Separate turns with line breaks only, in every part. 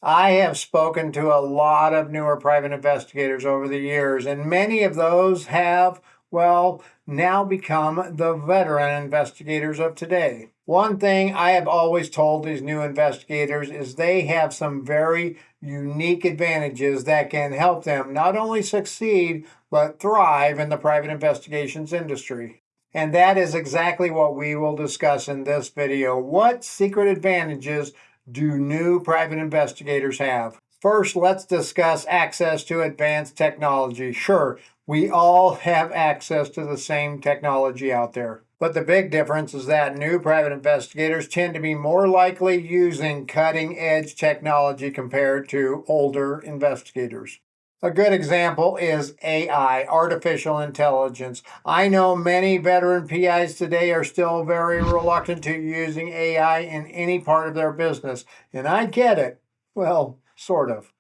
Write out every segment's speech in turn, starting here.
I have spoken to a lot of newer private investigators over the years, and many of those have, well, now become the veteran investigators of today. One thing I have always told these new investigators is they have some very unique advantages that can help them not only succeed, but thrive in the private investigations industry. And that is exactly what we will discuss in this video. What secret advantages do new private investigators have? First, let's discuss access to advanced technology. Sure, we all have access to the same technology out there. But the big difference is that new private investigators tend to be more likely using cutting edge technology compared to older investigators. A good example is AI, artificial intelligence. I know many veteran PIs today are still very reluctant to using AI in any part of their business, and I get it. Well, sort of.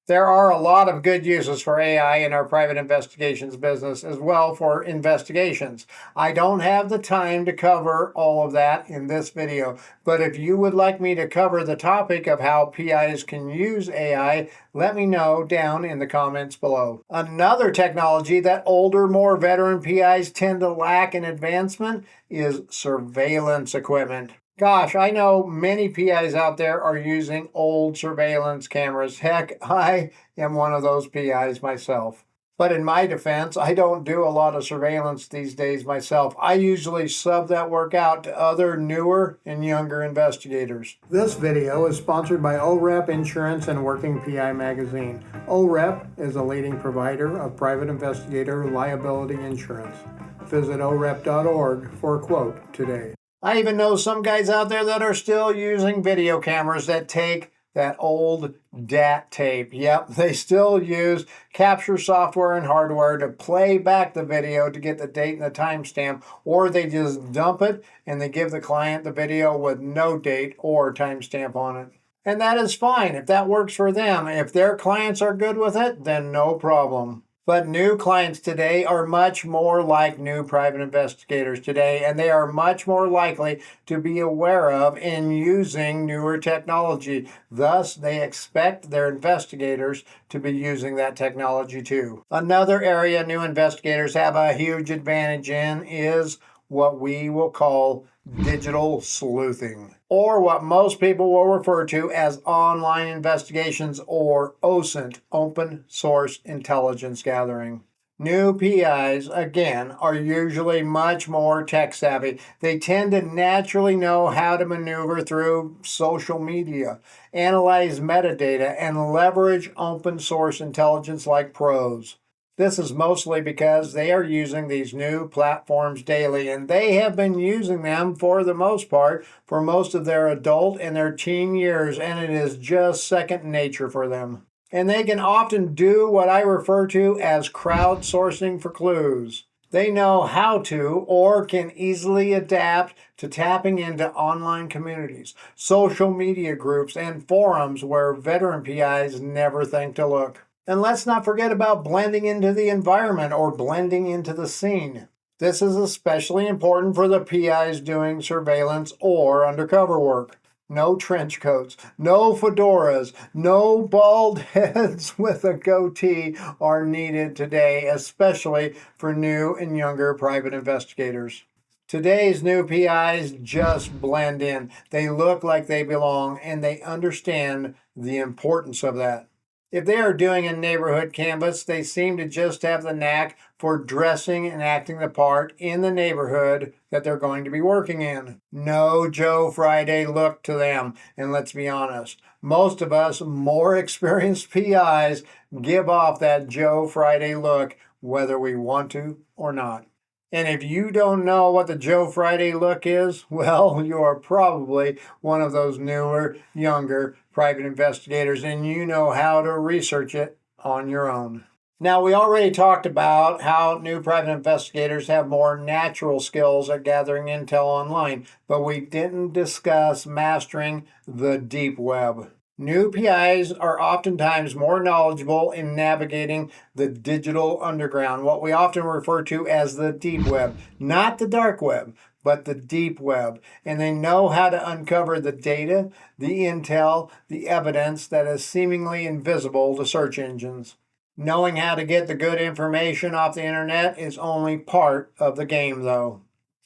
There are a lot of good uses for AI in our private investigations business as well for investigations. I don't have the time to cover all of that in this video, but if you would like me to cover the topic of how PIs can use AI, let me know down in the comments below. Another technology that older, more veteran PIs tend to lack in advancement is surveillance equipment. Gosh, I know many PIs out there are using old surveillance cameras. Heck, I am one of those PIs myself. But in my defense, I don't do a lot of surveillance these days myself. I usually sub that work out to other newer and younger investigators. This video is sponsored by OREP Insurance and Working PI Magazine. OREP is a leading provider of private investigator liability insurance. Visit orep.org for a quote today. I even know some guys out there that are still using video cameras that take that old DAT tape. Yep, they still use capture software and hardware to play back the video to get the date and the timestamp, or they just dump it and they give the client the video with no date or timestamp on it. And that is fine if that works for them. If their clients are good with it, then no problem. But new clients today are much more like new private investigators today, and they are much more likely to be aware of and using newer technology. Thus, they expect their investigators to be using that technology too. Another area new investigators have a huge advantage in is what we will call digital sleuthing, or what most people will refer to as online investigations, or OSINT, open source intelligence gathering. New PIs, again, are usually much more tech savvy. They tend to naturally know how to maneuver through social media, analyze metadata, and leverage open source intelligence like pros. This is mostly because they are using these new platforms daily, and they have been using them for the most part for most of their adult and their teen years, and it is just second nature for them. And they can often do what I refer to as crowdsourcing for clues. They know how to or can easily adapt to tapping into online communities, social media groups, and forums where veteran PIs never think to look. And let's not forget about blending into the environment or blending into the scene. This is especially important for the PIs doing surveillance or undercover work. No trench coats, no fedoras, no bald heads with a goatee are needed today, especially for new and younger private investigators. Today's new PIs just blend in. They look like they belong, and they understand the importance of that. If they are doing a neighborhood canvas, they seem to just have the knack for dressing and acting the part in the neighborhood that they're going to be working in. No Joe Friday look to them. And let's be honest, most of us more experienced PIs give off that Joe Friday look whether we want to or not. And if you don't know what the Joe Friday look is, well, you are probably one of those newer, younger private investigators, and you know how to research it on your own. Now, we already talked about how new private investigators have more natural skills at gathering intel online, but we didn't discuss mastering the deep web. New PIs are oftentimes more knowledgeable in navigating the digital underground, what we often refer to as the deep web, not the dark web. but the deep web, and they know how to uncover the data, the intel, the evidence that is seemingly invisible to search engines. Knowing how to get the good information off the internet is only part of the game, though.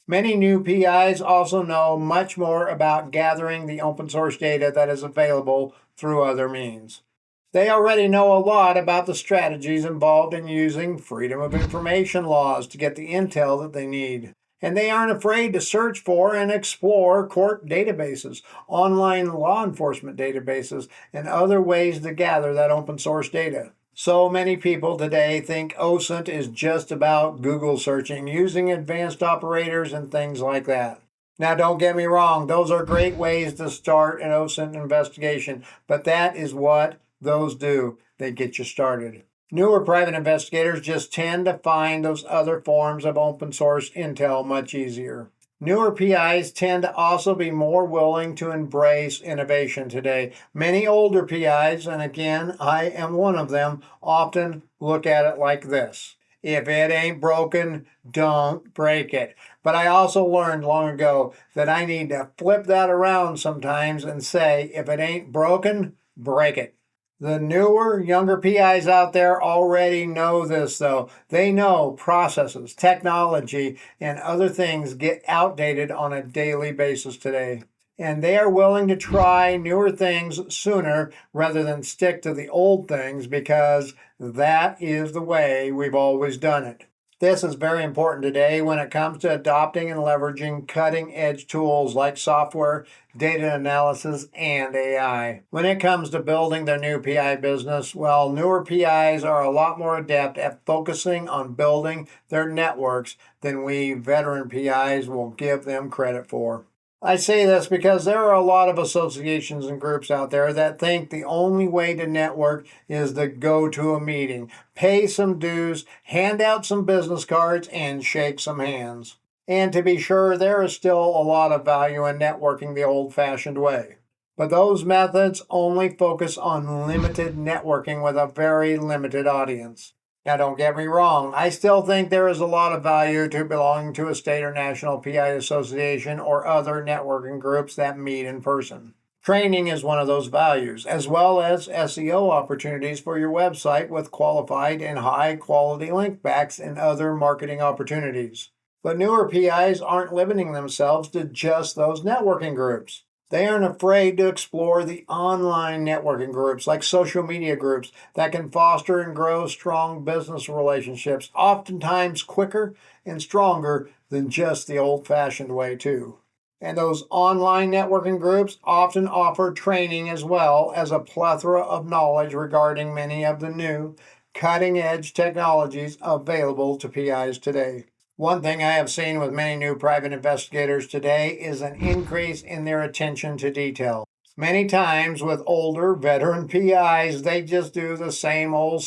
Many new PIs also know much more about gathering the open source data that is available through other means. They already know a lot about the strategies involved in using freedom of information laws to get the intel that they need. And they aren't afraid to search for and explore court databases, online law enforcement databases, and other ways to gather that open source data. So many people today think OSINT is just about Google searching, using advanced operators and things like that. Now, don't get me wrong, those are great ways to start an OSINT investigation, but that is what those do. They get you started. Newer private investigators just tend to find those other forms of open source intel much easier. Newer PIs tend to also be more willing to embrace innovation today. Many older PIs, and again, I am one of them, often look at it like this: if it ain't broken, don't break it. But I also learned long ago that I need to flip that around sometimes and say, if it ain't broken, break it. The newer, younger PIs out there already know this, though. They know processes, technology, and other things get outdated on a daily basis today. And they are willing to try newer things sooner rather than stick to the old things because that is the way we've always done it. This is very important today when it comes to adopting and leveraging cutting-edge tools like software, data analysis, and AI. When it comes to building their new PI business, well, newer PIs are a lot more adept at focusing on building their networks than we veteran PIs will give them credit for. I say this because there are a lot of associations and groups out there that think the only way to network is to go to a meeting, pay some dues, hand out some business cards, and shake some hands. And to be sure, there is still a lot of value in networking the old-fashioned way. But those methods only focus on limited networking with a very limited audience. Now, don't get me wrong, I still think there is a lot of value to belonging to a state or national PI association or other networking groups that meet in person. Training is one of those values, as well as SEO opportunities for your website with qualified and high quality link backs and other marketing opportunities. But newer PIs aren't limiting themselves to just those networking groups. They aren't afraid to explore the online networking groups like social media groups that can foster and grow strong business relationships, oftentimes quicker and stronger than just the old-fashioned way too. And those online networking groups often offer training as well as a plethora of knowledge regarding many of the new cutting-edge technologies available to PIs today. One thing I have seen with many new private investigators today is an increase in their attention to detail. Many times with older veteran PIs, they just do the same old,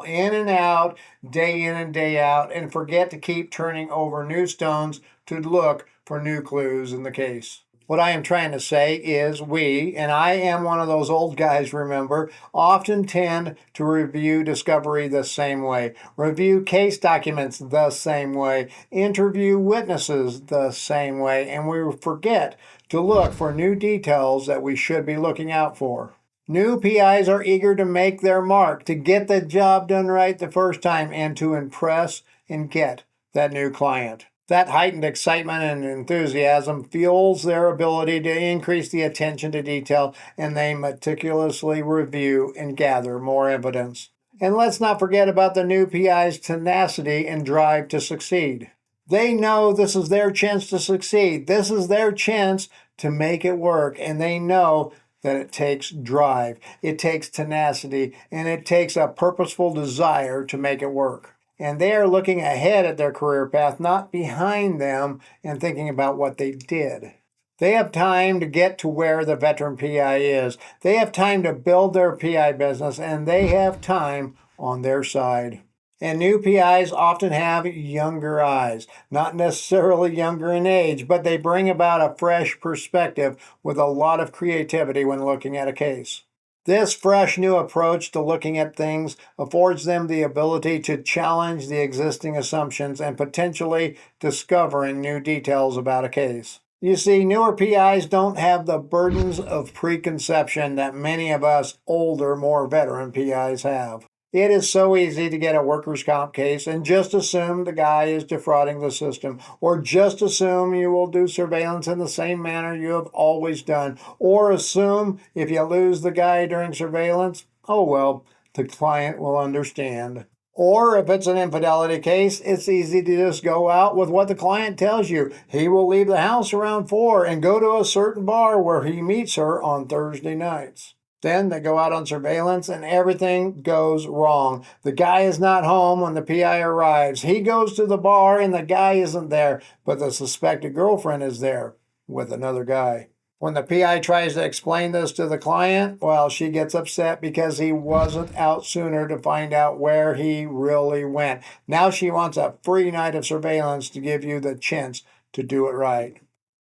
in and out, day in and day out, and forget to keep turning over new stones to look for new clues in the case. What I am trying to say is we, and I am one of those old guys, remember, often tend to review discovery the same way, review case documents the same way, interview witnesses the same way, and we forget to look for new details that we should be looking out for. New PIs are eager to make their mark, to get the job done right the first time, and to impress and get that new client. That heightened excitement and enthusiasm fuels their ability to increase the attention to detail, and they meticulously review and gather more evidence. And let's not forget about the new PI's tenacity and drive to succeed. They know this is their chance to succeed. This is their chance to make it work, and they know that it takes drive, it takes tenacity, and it takes a purposeful desire to make it work. And they are looking ahead at their career path, not behind them and thinking about what they did. They have time to get to where the veteran PI is. They have time to build their PI business, and they have time on their side. And new PIs often have younger eyes, not necessarily younger in age, but they bring about a fresh perspective with a lot of creativity when looking at a case. This fresh new approach to looking at things affords them the ability to challenge the existing assumptions and potentially discovering new details about a case. You see, newer PIs don't have the burdens of preconception that many of us older, more veteran PIs have. It is so easy to get a workers' comp case and just assume the guy is defrauding the system, or just assume you will do surveillance in the same manner you have always done, or assume if you lose the guy during surveillance, oh well, the client will understand. Or if it's an infidelity case, it's easy to just go out with what the client tells you. He will leave the house around 4 and go to a certain bar where he meets her on Thursday nights. Then they go out on surveillance and everything goes wrong. The guy is not home when the PI arrives. He goes to the bar and the guy isn't there, but the suspected girlfriend is there with another guy. When the PI tries to explain this to the client, well, she gets upset because he wasn't out sooner to find out where he really went. Now she wants a free night of surveillance to give you the chance to do it right.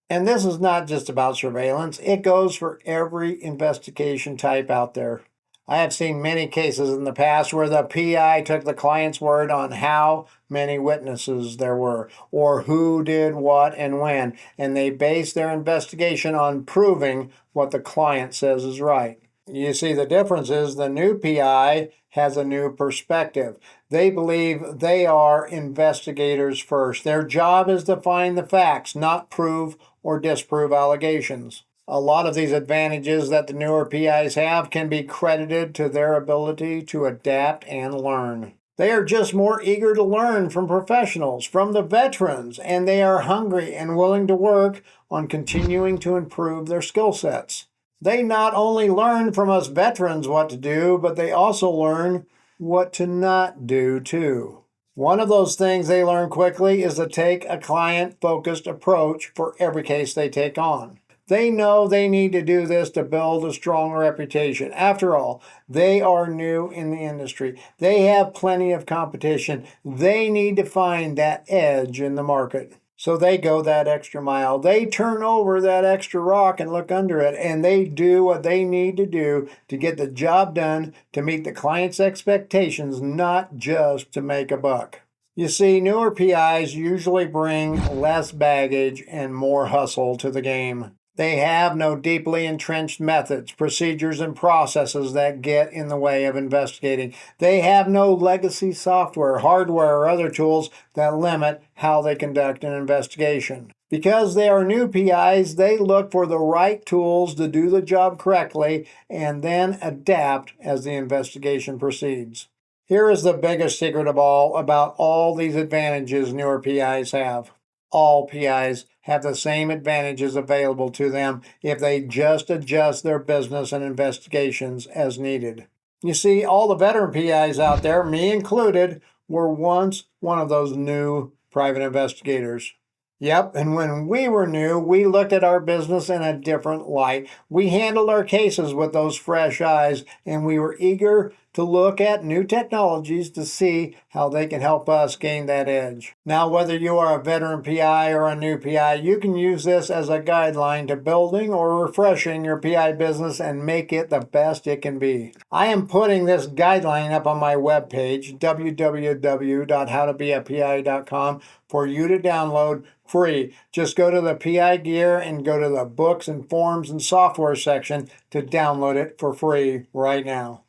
And this is not just about surveillance, it goes for every investigation type out there. I have seen many cases in the past where the PI took the client's word on how many witnesses there were, or who did what and when, and they based their investigation on proving what the client says is right. You see, the difference is the new PI has a new perspective. They believe they are investigators first. Their job is to find the facts, not prove or disprove allegations. A lot of these advantages that the newer PIs have can be credited to their ability to adapt and learn. They are just more eager to learn from professionals, from the veterans, and they are hungry and willing to work on continuing to improve their skill sets. They not only learn from us veterans what to do, but they also learn what to not do too. One of those things they learn quickly is to take a client-focused approach for every case they take on. They know they need to do this to build a strong reputation. After all, they are new in the industry. They have plenty of competition. They need to find that edge in the market. So they go that extra mile. They turn over that extra rock and look under it, and they do what they need to do to get the job done to meet the client's expectations, not just to make a buck. You see, newer PIs usually bring less baggage and more hustle to the game. They have no deeply entrenched methods, procedures, and processes that get in the way of investigating. They have no legacy software, hardware, or other tools that limit how they conduct an investigation. Because they are new PIs, they look for the right tools to do the job correctly and then adapt as the investigation proceeds. Here is the biggest secret of all about all these advantages newer PIs have. All PIs have the same advantages available to them if they just adjust their business and investigations as needed. You see, all the veteran PIs out there, me included, were once one of those new private investigators. Yep, and when we were new, we looked at our business in a different light. We handled our cases with those fresh eyes, and we were eager to look at new technologies to see how they can help us gain that edge. Now, whether you are a veteran PI or a new PI, you can use this as a guideline to building or refreshing your PI business and make it the best it can be. I am putting this guideline up on my webpage, www.howtobeapi.com, for you to download free. Just go to the PI Gear and go to the Books and Forms and Software section to download it for free right now.